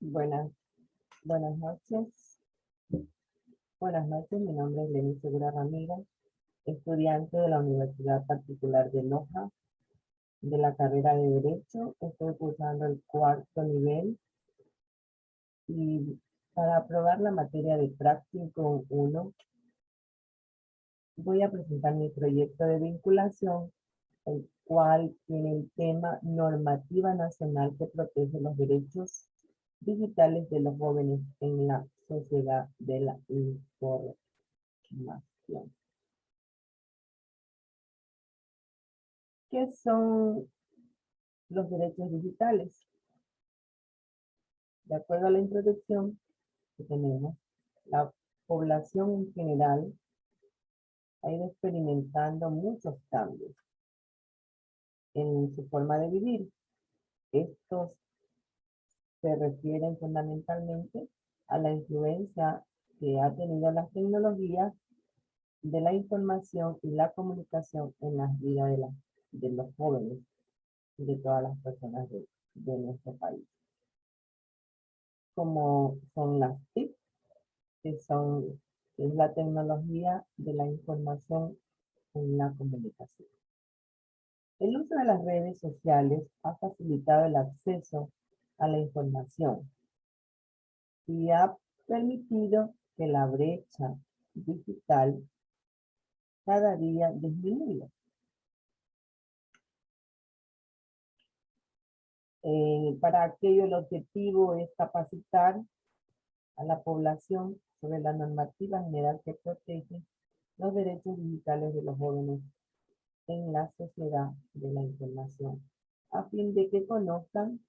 Buenas, buenas noches. Buenas noches, mi nombre es Lenny Segura Ramírez, estudiante de la Universidad Particular de Loja, de la carrera de Derecho. Estoy cursando el cuarto nivel y para aprobar la materia de práctico 1 voy a presentar mi proyecto de vinculación, el cual tiene el tema Normativa Nacional que protege los derechos digitales de los jóvenes en la sociedad de la información. ¿Qué son los derechos digitales? De acuerdo a la introducción que tenemos, la población en general ha ido experimentando muchos cambios en su forma de vivir. Estos se refieren fundamentalmente a la influencia que ha tenido las tecnologías de la información y la comunicación en las vidas de los jóvenes y de todas las personas de nuestro país. Como son las TIC, que es la tecnología de la información en la comunicación. El uso de las redes sociales ha facilitado el acceso a la información y ha permitido que la brecha digital cada día disminuya. Para aquello el objetivo es capacitar a la población sobre la normativa general que protege los derechos digitales de los jóvenes en la sociedad de la información, a fin de que conozcan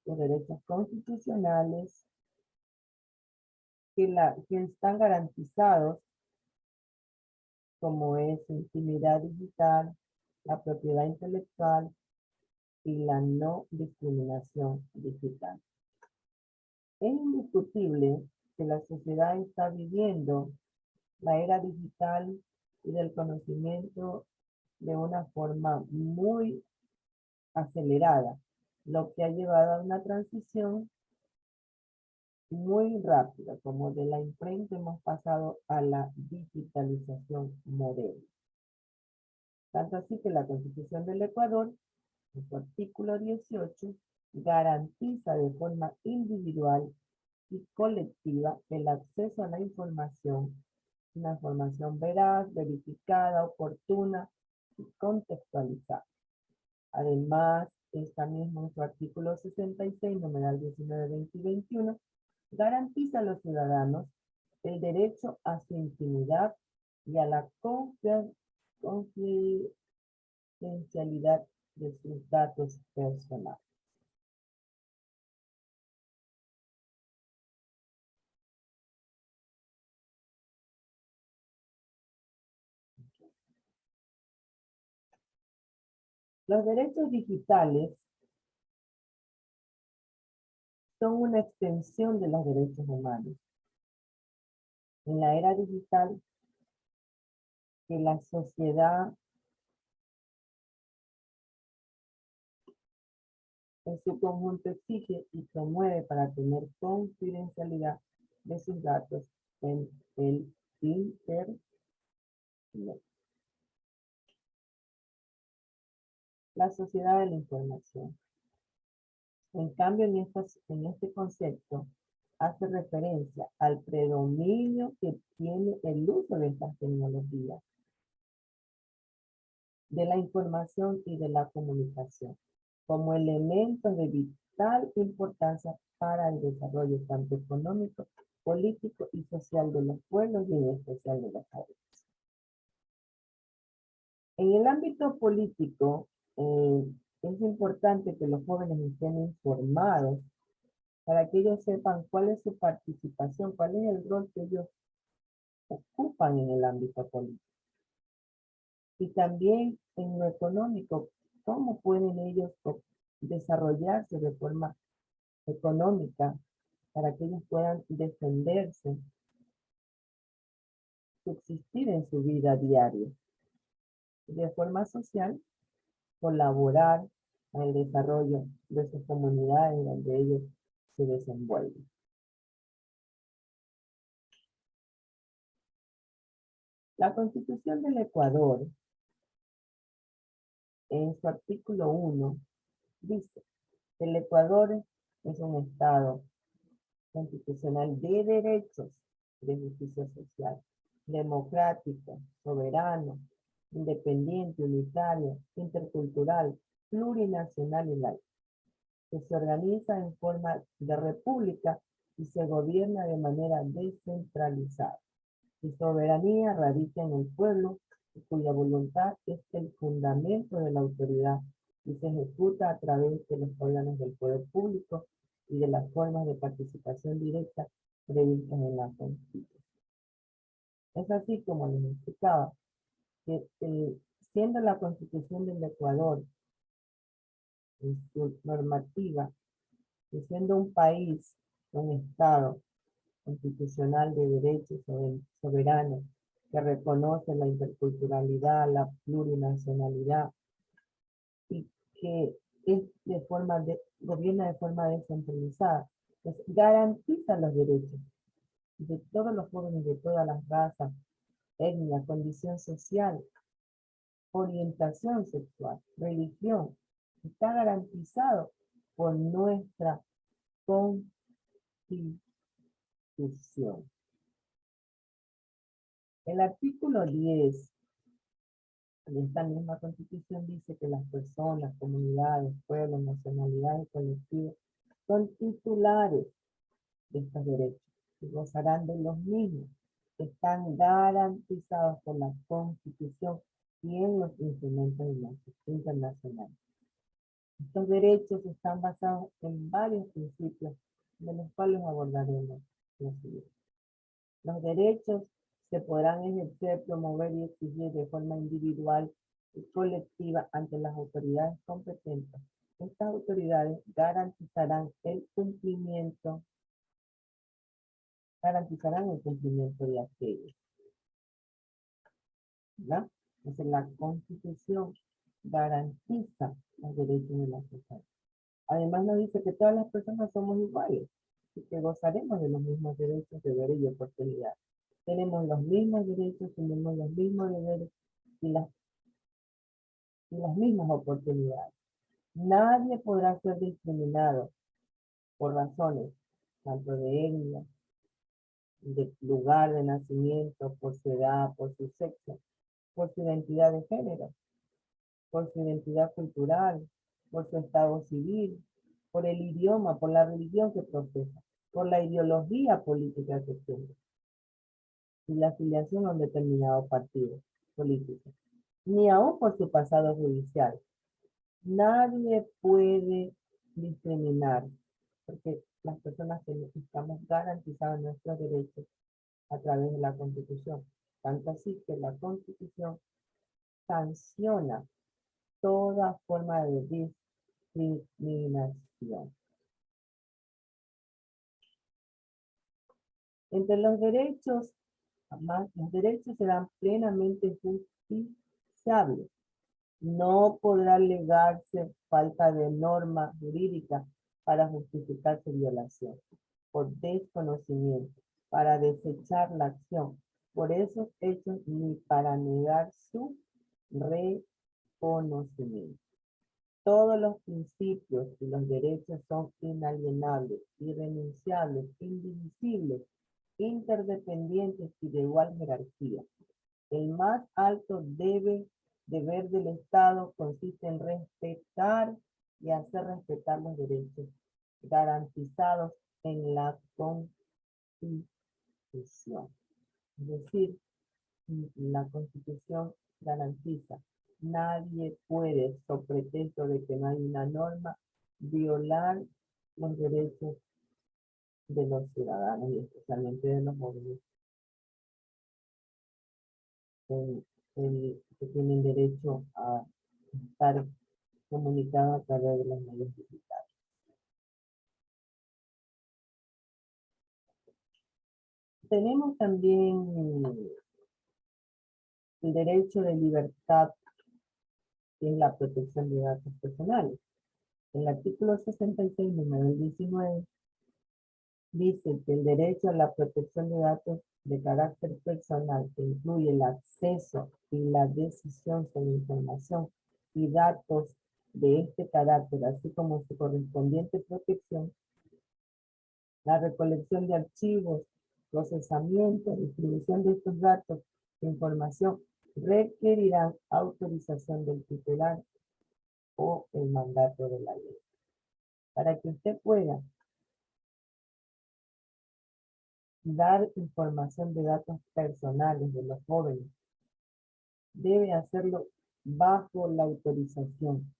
los derechos constitucionales que están garantizados, como es intimidad digital, la propiedad intelectual y la no discriminación digital. Es indiscutible que la sociedad está viviendo la era digital y del conocimiento de una forma muy acelerada, lo que ha llevado a una transición muy rápida, como de la imprenta hemos pasado a la digitalización moderna. Tanto así que la Constitución del Ecuador, en su artículo 18, garantiza de forma individual y colectiva el acceso a la información, una información veraz, verificada, oportuna y contextualizada. Además, esta misma en su artículo 66, numeral 19, 20 y 21, garantiza a los ciudadanos el derecho a su intimidad y a la confidencialidad de sus datos personales. Los derechos digitales son una extensión de los derechos humanos. En la era digital, que la sociedad en su conjunto exige y promueve para tener confidencialidad de sus datos en el Internet. La sociedad de la información. En cambio, en este concepto hace referencia al predominio que tiene el uso de estas tecnologías, de la información y de la comunicación, como elementos de vital importancia para el desarrollo tanto económico, político y social de los pueblos y en especial de los países. En el ámbito político, es importante que los jóvenes estén informados para que ellos sepan cuál es su participación, cuál es el rol que ellos ocupan en el ámbito político. Y también en lo económico, cómo pueden ellos desarrollarse de forma económica para que ellos puedan defenderse, subsistir en su vida diaria. De forma social, colaborar en el desarrollo de sus comunidades donde ellos se desenvuelve. La Constitución del Ecuador, en su artículo 1, dice que el Ecuador es un Estado constitucional de derechos, de justicia social, democrático, soberano, independiente, unitario, intercultural, plurinacional y laico, que se organiza en forma de república y se gobierna de manera descentralizada. Su soberanía radica en el pueblo, cuya voluntad es el fundamento de la autoridad y se ejecuta a través de los órganos del poder público y de las formas de participación directa previstas en la Constitución. Es así como les explicaba, que siendo la Constitución del Ecuador en su normativa, y siendo un país, un Estado constitucional de derechos soberanos, que reconoce la interculturalidad, la plurinacionalidad y que es gobierna de forma descentralizada, pues garantiza los derechos de todos los jóvenes de todas las razas, etnia, condición social, orientación sexual, religión. Está garantizado por nuestra Constitución. El artículo 10 de esta misma Constitución dice que las personas, comunidades, pueblos, nacionalidades y colectivos son titulares de estos derechos y gozarán de los mismos que están garantizados por la Constitución y en los instrumentos internacionales. Estos derechos están basados en varios principios, de los cuales abordaremos los siguientes. Los derechos se podrán ejercer, promover y exigir de forma individual y colectiva ante las autoridades competentes. Estas autoridades garantizarán el cumplimiento de aquellos, ¿verdad? Entonces la Constitución garantiza los derechos de la sociedad. Además nos dice que todas las personas somos iguales y que gozaremos de los mismos derechos, deberes y oportunidades. Tenemos los mismos derechos, tenemos los mismos deberes y las mismas oportunidades. Nadie podrá ser discriminado por razones tanto de etnia, de lugar de nacimiento, por su edad, por su sexo, por su identidad de género, por su identidad cultural, por su estado civil, por el idioma, por la religión que profesa, por la ideología política que tiene y la afiliación a un determinado partido político, ni aún por su pasado judicial. Nadie puede discriminar, porque las personas que estamos garantizados nuestros derechos a través de la Constitución. Tanto así que la Constitución sanciona toda forma de discriminación. Entre los derechos, los derechos serán plenamente justiciables. No podrá alegarse falta de norma jurídica para justificar su violación, por desconocimiento, para desechar la acción, por esos hechos ni para negar su reconocimiento. Todos los principios y los derechos son inalienables, irrenunciables, indivisibles, interdependientes y de igual jerarquía. El más alto deber del Estado consiste en respetar y hacer respetar los derechos garantizados en la Constitución. Es decir, la Constitución garantiza, nadie puede, sobre pretexto de que no hay una norma, violar los derechos de los ciudadanos y especialmente de los jóvenes que tienen derecho a estar comunicados a través de los medios digitales. Tenemos también el derecho de libertad, que es la protección de datos personales. El artículo 66, número 19, dice que el derecho a la protección de datos de carácter personal, que incluye el acceso y la decisión sobre información y datos de este carácter, así como su correspondiente protección, la recolección de archivos, procesamiento, distribución de estos datos de información, requerirán autorización del titular o el mandato de la ley. Para que usted pueda dar información de datos personales de los jóvenes, debe hacerlo bajo la autorización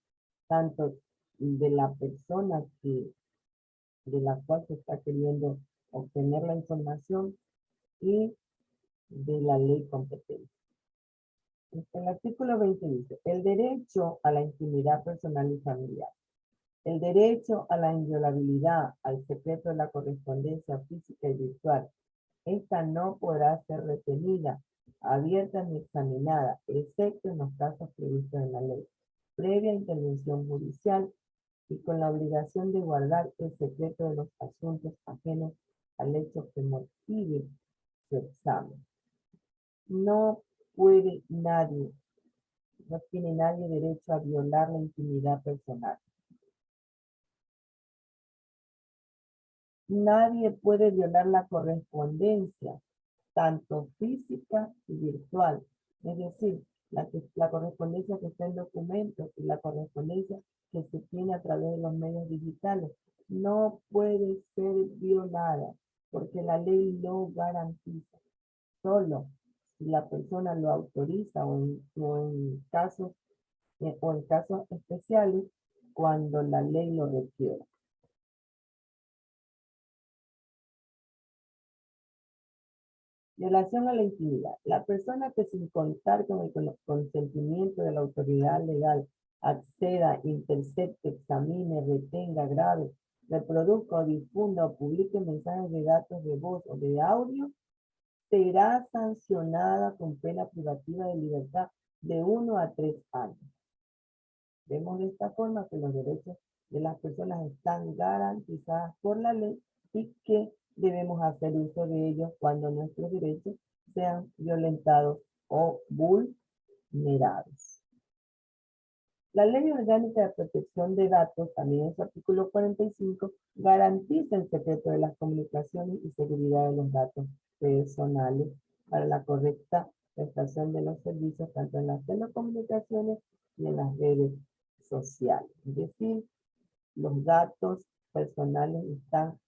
tanto de la persona de la cual se está queriendo obtener la información y de la ley competente. El artículo 20 dice, el derecho a la intimidad personal y familiar, el derecho a la inviolabilidad, al secreto de la correspondencia física y virtual. Esta no podrá ser retenida, abierta ni examinada, excepto en los casos previstos en la ley, previa intervención judicial y con la obligación de guardar el secreto de los asuntos ajenos al hecho que motive su examen. No puede nadie, no tiene nadie derecho a violar la intimidad personal. Nadie puede violar la correspondencia, tanto física y virtual. Es decir, la correspondencia que está en documentos y la correspondencia que se tiene a través de los medios digitales no puede ser violada porque la ley lo garantiza. Solo si la persona lo autoriza o en casos especiales cuando la ley lo requiere. Violación a la intimidad. La persona que sin contar con el consentimiento de la autoridad legal acceda, intercepte, examine, retenga, grave, reproduzca o difunda o publique mensajes de datos de voz o de audio, será sancionada con pena privativa de libertad de 1 a 3 años. Vemos de esta forma que los derechos de las personas están garantizados por la ley y que debemos hacer uso de ellos cuando nuestros derechos sean violentados o vulnerados. La Ley Orgánica de Protección de Datos, también en su artículo 45, garantiza el secreto de las comunicaciones y seguridad de los datos personales para la correcta prestación de los servicios tanto en las telecomunicaciones y en las redes sociales. Es decir, los datos personales están,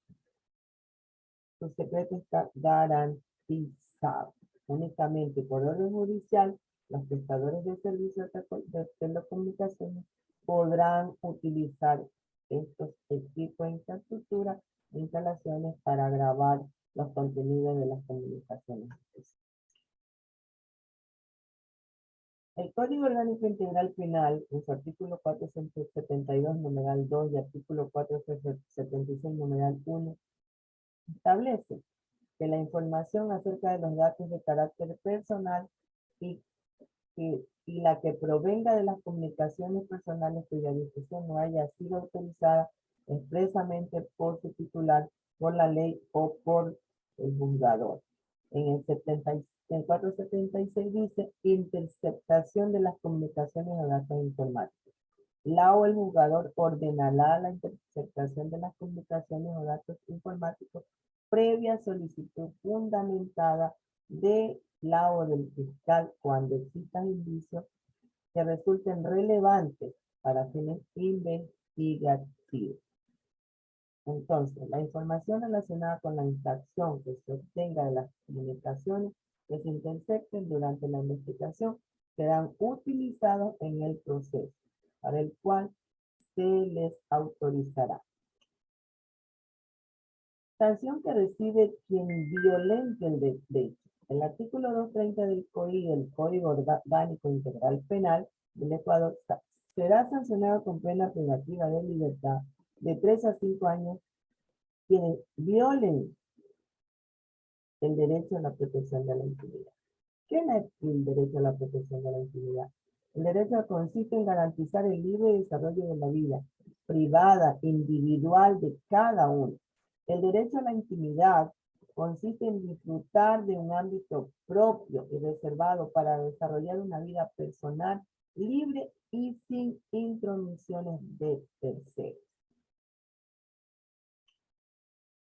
su secreto está garantizado. Únicamente por orden judicial, los prestadores de servicios de telecomunicaciones podrán utilizar estos equipos de infraestructura e instalaciones para grabar los contenidos de las comunicaciones. El Código Orgánico Integral Penal, en su artículo 472, numeral 2 y artículo 476, numeral 1, establece que la información acerca de los datos de carácter personal y la que provenga de las comunicaciones personales cuya difusión no haya sido autorizada expresamente por su titular, por la ley o por el juzgador. En el 476 dice interceptación de las comunicaciones o datos informáticos. La o el juzgador ordenará la interceptación de las comunicaciones o datos informáticos previa solicitud fundamentada de la o del fiscal cuando existan indicios que resulten relevantes para fines investigativos. Entonces, la información relacionada con la infracción que se obtenga de las comunicaciones que se intercepten durante la investigación serán utilizados en el proceso para el cual se les autorizará. Sanción que recibe quien violente el derecho. El artículo 230 del COI, el Código Orgánico Integral Penal del Ecuador, será sancionado con pena privativa de libertad de 3 a 5 años quienes violen el derecho a la protección de la intimidad. ¿Qué es el derecho a la protección de la intimidad? El derecho consiste en garantizar el libre desarrollo de la vida privada, individual de cada uno, El derecho a la intimidad consiste en disfrutar de un ámbito propio y reservado para desarrollar una vida personal libre y sin intromisiones de terceros.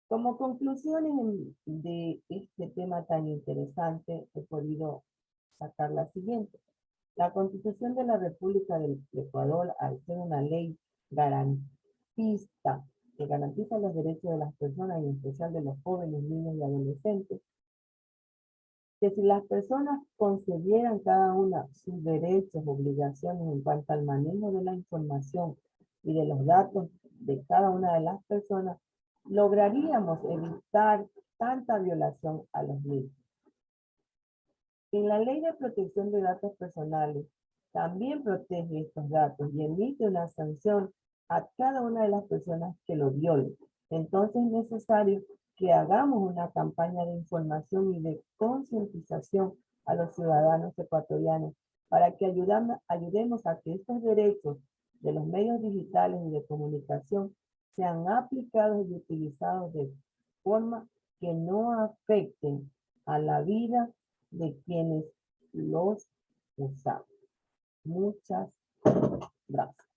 Como conclusiones de este tema tan interesante, he podido sacar la siguiente. La Constitución de la República del Ecuador, al ser una ley garantista, que garantiza los derechos de las personas, y en especial de los jóvenes, niños y adolescentes, que si las personas concedieran cada una sus derechos, obligaciones en cuanto al manejo de la información y de los datos de cada una de las personas, lograríamos evitar tanta violación a los mismos. En la Ley de Protección de Datos Personales también protege estos datos y emite una sanción a cada una de las personas que lo violen. Entonces es necesario que hagamos una campaña de información y de concientización a los ciudadanos ecuatorianos para que ayudemos a que estos derechos de los medios digitales y de comunicación sean aplicados y utilizados de forma que no afecten a la vida de quienes los usan. Muchas gracias.